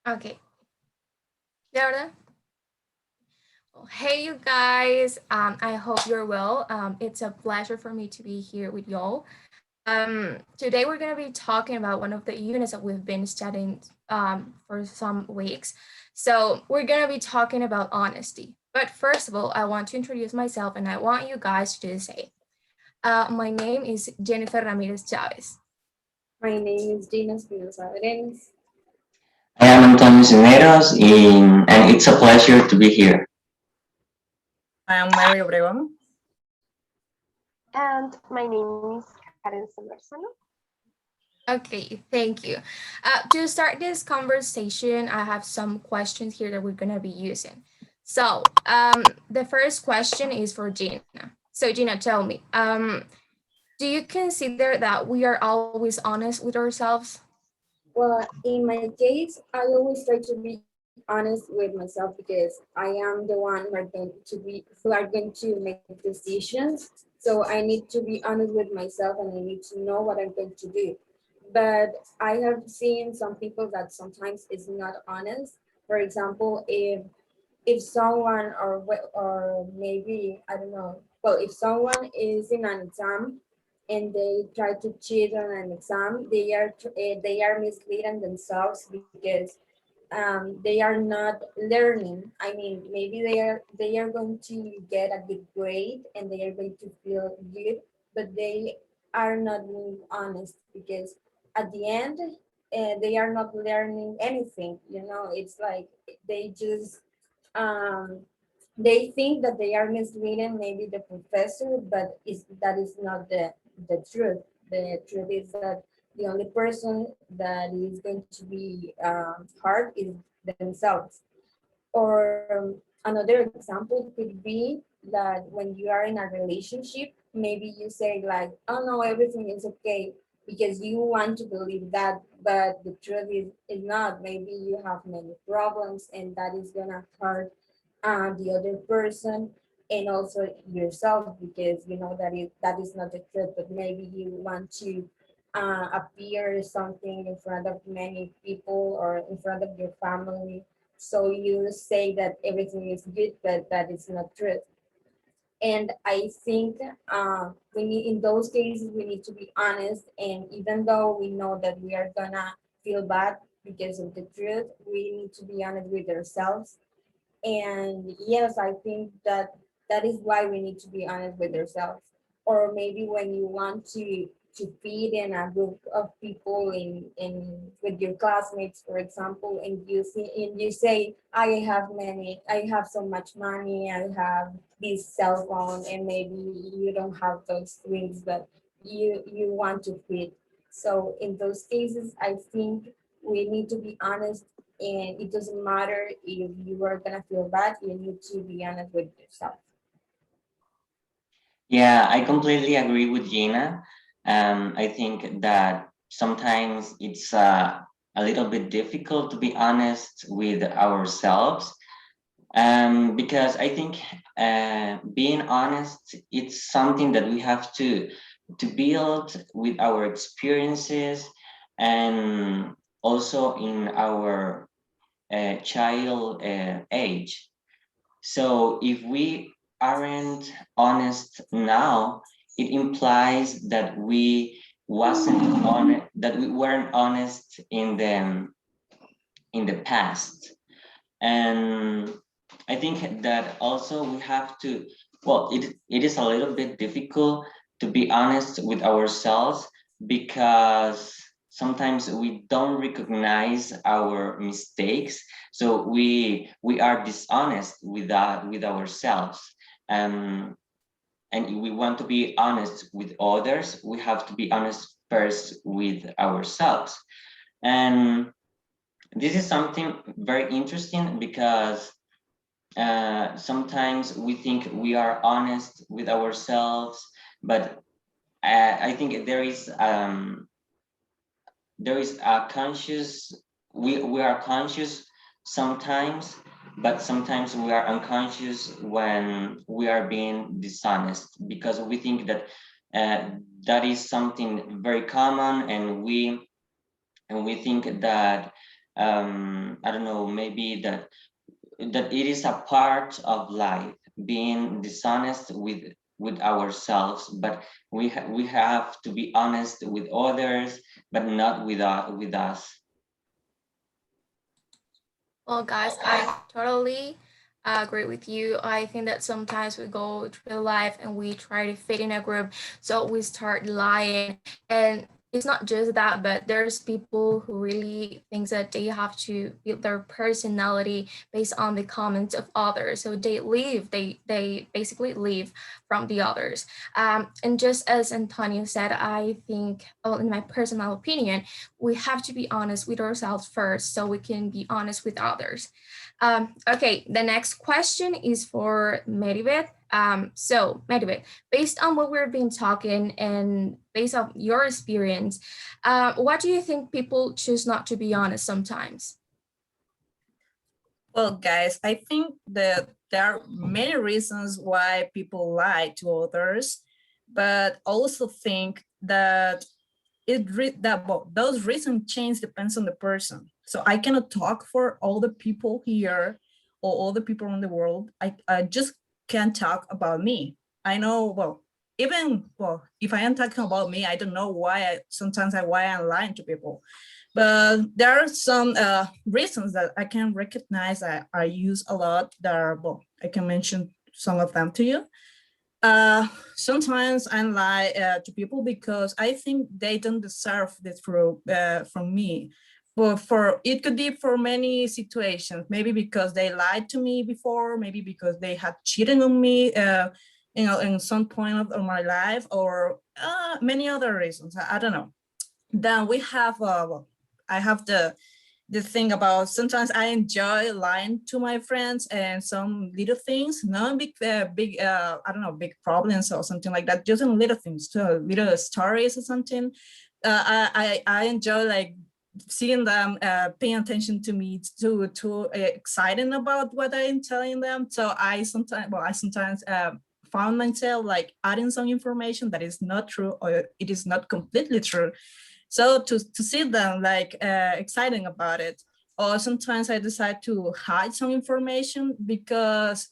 Okay. ¿De verdad? Hey, you guys. I hope you're well. It's a pleasure for me to be here with y'all. Today we're going to be talking about one of the units that we've been studying for some weeks. So we're going to be talking about honesty. But first of all, I want to introduce myself and I want you guys to do the same. My name is Jennifer Ramírez Chaves. My name is Gina Espinoza. Brenes. I am Cisneros, and it's a pleasure to be here. I am Obregón. And my name is Solorzano. Okay, thank you. To start this conversation, I have some questions here that we're going to be using. So the first question is for Gina. So Gina, tell me, do you consider that we are always honest with ourselves? Well, in my case, I always try to be honest with myself because I am the one who are going to make decisions. So I need to be honest with myself and I need to know what I'm going to do. But I have seen some people that sometimes is not honest. For example, if someone or maybe I don't know. Well, if someone is in an exam and they try to cheat on an exam, they are misleading themselves because they are not learning. I mean, maybe they are going to get a good grade and they are going to feel good, but they are not being honest because at the end they are not learning anything. It's like they just um, they think that they are misleading maybe the professor, but that is not the truth. The truth is that the only person that is going to be hard is themselves. Or another example could be that when you are in a relationship, maybe you say like, oh no, everything is okay because you want to believe that, but the truth is not. Maybe you have many problems and that is gonna hurt the other person and also yourself because you know that is not the truth, but maybe you want to appear something in front of many people or in front of your family, so you say that everything is good, but that is not true. And I think we need, in those cases, we need to be honest. And even though we know that we are gonna feel bad because of the truth, we need to be honest with ourselves. And yes, I think that is why we need to be honest with ourselves. Or maybe when you want to feed in a group of people in with your classmates, for example, and you say, I have so much money, I have this cell phone, and maybe you don't have those things that you want to feed. So in those cases, I think we need to be honest, and it doesn't matter if you are gonna feel bad, you need to be honest with yourself. Yeah, I completely agree with Gina. I think that sometimes it's a little bit difficult to be honest with ourselves, because I think being honest, it's something that we have to build with our experiences and also in our child age. So if we aren't honest now, it implies that we weren't honest in the past. And I think that also we have to, well, it is a little bit difficult to be honest with ourselves because sometimes we don't recognize our mistakes, so we are dishonest with ourselves. um, and if we want to be honest with others, we have to be honest first with ourselves. And this is something very interesting because sometimes we think we are honest with ourselves, but I think there is a conscious, we are conscious sometimes, but sometimes we are unconscious when we are being dishonest because we think that that is something very common, and we think that I don't know, maybe that it is a part of life, being dishonest with ourselves, but we have to be honest with others, but not with us. Well, guys, I totally agree with you. I think that sometimes we go through life and we try to fit in a group, so we start lying. And it's not just that, but there's people who really thinks that they have to build their personality based on the comments of others. So they basically leave from the others. And just as Antonio said, I think, well, in my personal opinion, we have to be honest with ourselves first so we can be honest with others. Okay, the next question is for Meribeth. So Meribeth, based on what we've been talking and based on your experience, what do you think people choose not to be honest sometimes? Well, guys, I think that there are many reasons why people lie to others, but also think that those reasons change depends on the person. So I cannot talk for all the people here or all the people in the world. I just can't talk about me. I know, if I am talking about me, I don't know why I'm lying to people. But there are some reasons that I can recognize that I use a lot. I can mention some of them to you. Sometimes I lie to people because I think they don't deserve the truth from me. For it could be for many situations, maybe because they lied to me before, maybe because they had cheated on me, in some point of my life, or many other reasons. I don't know. Then we have, I have the thing about sometimes I enjoy lying to my friends and some little things, not big, I don't know, big problems or something like that, just in little things, little stories or something. I enjoy like seeing them paying attention to me, too excited about what I'm telling them. So I sometimes found myself like adding some information that is not true, or it is not completely true. So to see them like exciting about it. Or sometimes I decide to hide some information because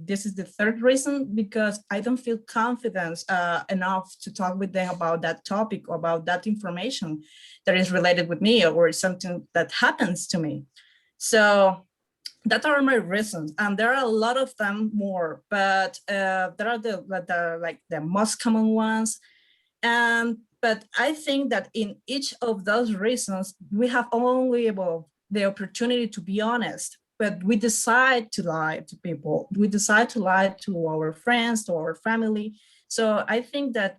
this is the third reason, because I don't feel confident enough to talk with them about that topic or about that information that is related with me or something that happens to me. So that are my reasons, and there are a lot of them more, but there are the most common ones. But I think that in each of those reasons, we have only the opportunity to be honest, but we decide to lie to people. We decide to lie to our friends, to our family. So I think that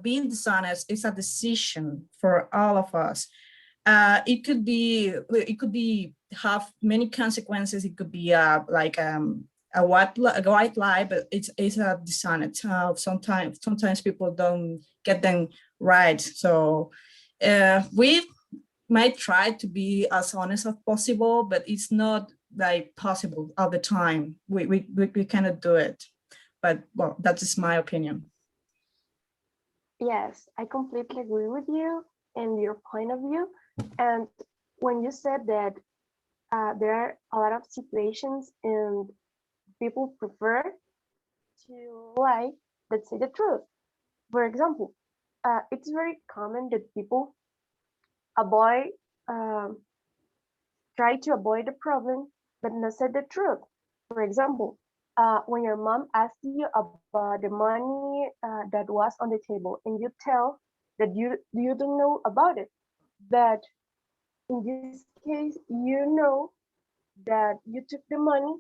being dishonest is a decision for all of us. It could be have many consequences. It could be a white lie, but it's a dishonest. Sometimes people don't get them right. So we might try to be as honest as possible, but it's not like possible all the time. We cannot do it. But well, that is my opinion. Yes, I completely agree with you and your point of view. And when you said that there are a lot of situations and people prefer to lie than say the truth. For example, it's very common that people avoid, um, try to avoid the problem, but not say the truth. For example, when your mom asks you about the money that was on the table, and you tell that you don't know about it, but in this case, you know that you took the money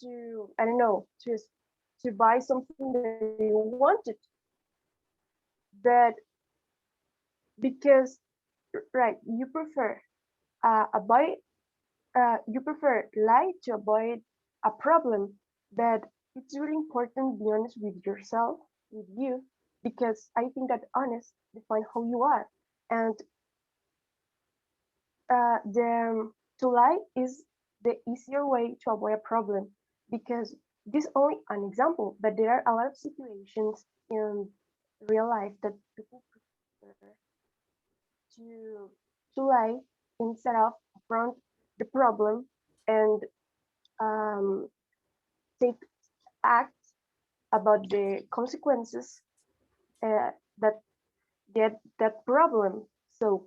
to, I don't know, to buy something that you wanted, but because, right, avoid you prefer lie to avoid a problem, but it's really important to be honest with yourself, with you, because I think that honest define who you are. And the to lie is the easier way to avoid a problem, because this is only an example, but there are a lot of situations real life that people prefer to lie instead of confront the problem and take acts about the consequences that get that problem. So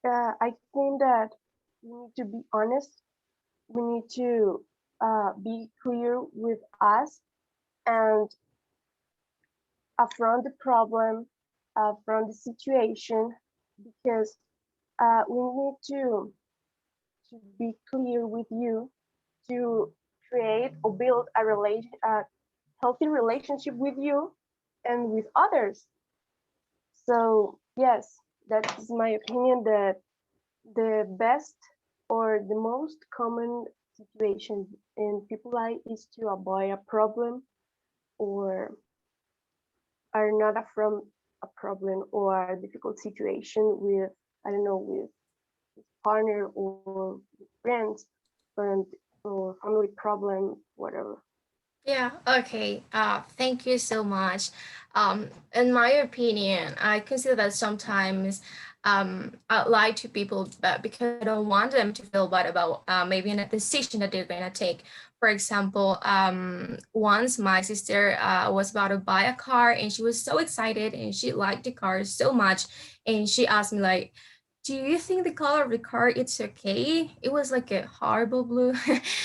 I think that we need to be honest. We need to be clear with us and affront the problem, affront the situation, because we need to be clear with you to create or build a healthy relationship with you and with others. So yes, that's my opinion that the best or the most common situation in people life is to avoid a problem or are not from a problem or a difficult situation with, I don't know, with partner or with friends and or family problem, whatever. Yeah, okay. Thank you so much. In my opinion, I consider that sometimes I lie to people but because I don't want them to feel bad about maybe in a decision that they're gonna take. For example, once my sister was about to buy a car and she was so excited and she liked the car so much, and she asked me like, do you think the color of the car it's okay? It was like a horrible blue.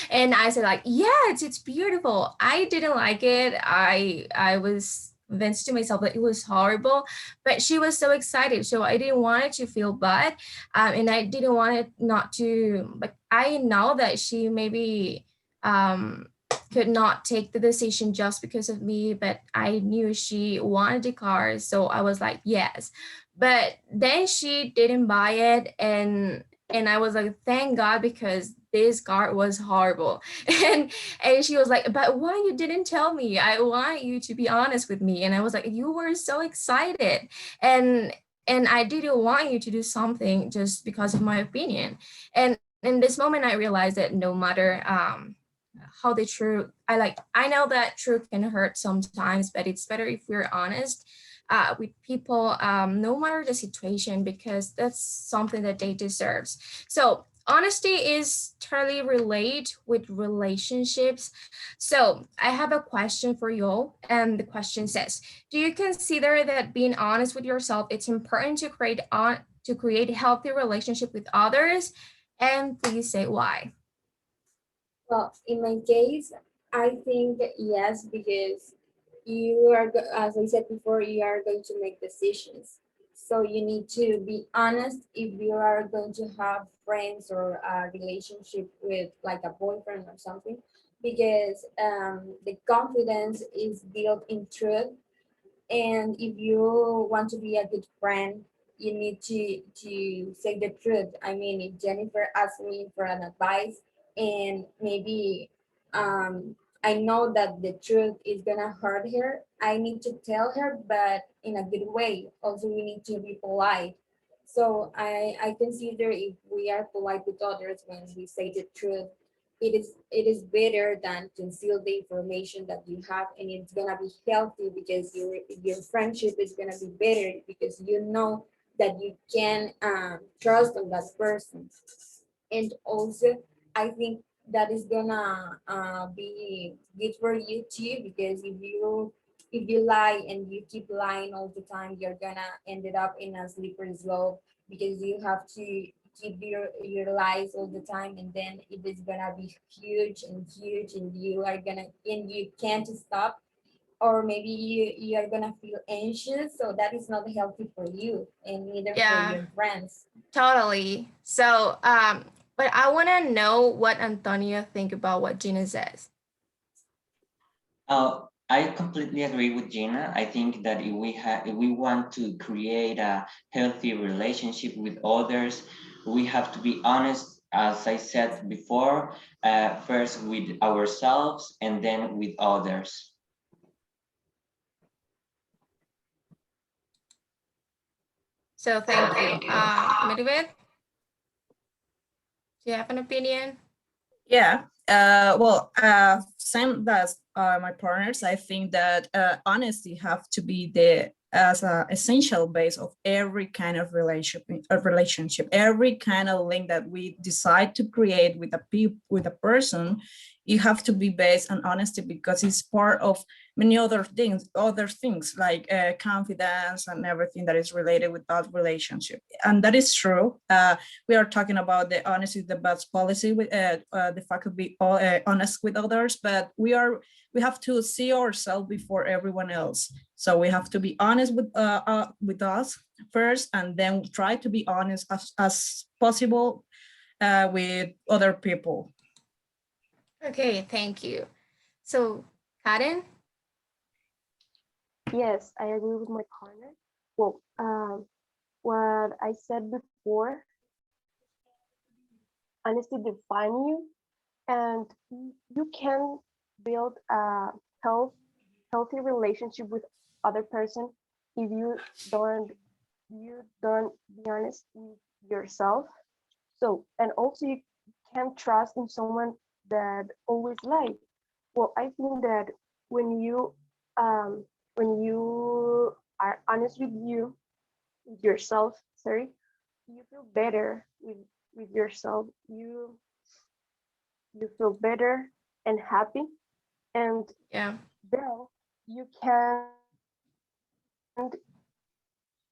And I said like, yes, it's beautiful. I didn't like it. I was convinced to myself that it was horrible, but she was so excited. So I didn't want it to feel bad. And I didn't want it not to, like, I know that she maybe um, could not take the decision just because of me, but I knew she wanted the car. So I was like, yes. But then she didn't buy it, and I was like, thank God, because this car was horrible. And she was like, but why you didn't tell me? I want you to be honest with me. And I was like, you were so excited. And I didn't want you to do something just because of my opinion. And in this moment I realized that no matter how the truth, I know that truth can hurt sometimes, but it's better if we're honest with people, no matter the situation, because that's something that they deserve. So honesty is totally related with relationships. So I have a question for you all, and the question says, do you consider that being honest with yourself, it's important to create a healthy relationship with others? And please say why. Well, in my case, I think yes, because you are, as I said before, you are going to make decisions. So you need to be honest if you are going to have friends or a relationship with like a boyfriend or something, because the confidence is built in truth. And if you want to be a good friend, you need to say the truth. I mean, if Jennifer asked me for an advice, and maybe I know that the truth is gonna hurt her, I need to tell her, but in a good way. Also, we need to be polite. So I consider if we are polite with others when we say the truth, it is better than conceal the information that you have, and it's gonna be healthy because your friendship is gonna be better because you know that you can trust on that person. And also I think that is gonna be good for you too, because if you lie and you keep lying all the time, you're gonna end it up in a slippery slope, because you have to keep your lies all the time, and then it is gonna be huge and huge, and you can't stop, or maybe you are gonna feel anxious, so that is not healthy for you and neither for Yeah, your friends. totally. So, but I want to know what Antonio think about what Gina says. I completely agree with Gina. I think that if we want to create a healthy relationship with others, we have to be honest, as I said before, first with ourselves and then with others. So thank you. Meribeth, do you have an opinion? Yeah. Well, same as my partners, I think that honesty have to be as an essential base of every kind of relationship, every kind of link that we decide to create with a person. You have to be based on honesty because it's part of many other things like confidence and everything that is related with that relationship. And that is true. We are talking about the honesty, the best policy, with the fact to be honest with others, but we have to see ourselves before everyone else. So we have to be honest with us first, and then try to be honest as possible with other people. Okay, thank you. So, Karen? Yes, I agree with my partner. Well, what I said before, honesty define you, and you can build a healthy relationship with other person if you don't be honest with yourself. So, and also you can trust in someone that always lie. Well, I think that when you are honest with yourself, sorry, you feel better with yourself. You feel better and happy, and Yeah. then you can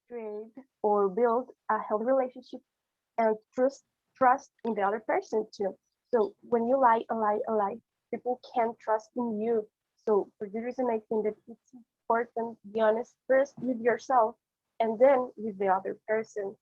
create or build a healthy relationship and trust in the other person too. So when you lie, people can't trust in you. So for this reason, I think that it's important to be honest first with yourself and then with the other person.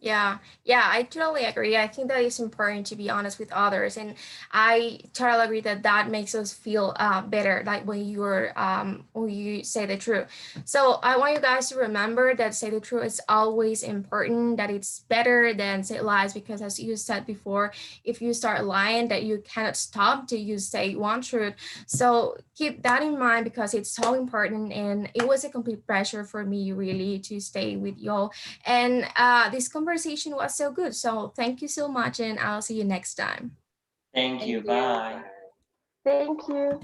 Yeah, I totally agree. I think that it's important to be honest with others, and I totally agree that that makes us feel better, like when you say the truth. So I want you guys to remember that say the truth is always important, that it's better than say lies, because as you said before, if you start lying, that you cannot stop till you say one truth. So keep that in mind because it's so important, and it was a complete pleasure for me really to stay with y'all. And this conversation was so good. So thank you so much, and I'll see you next time. Thank you. Bye. Thank you.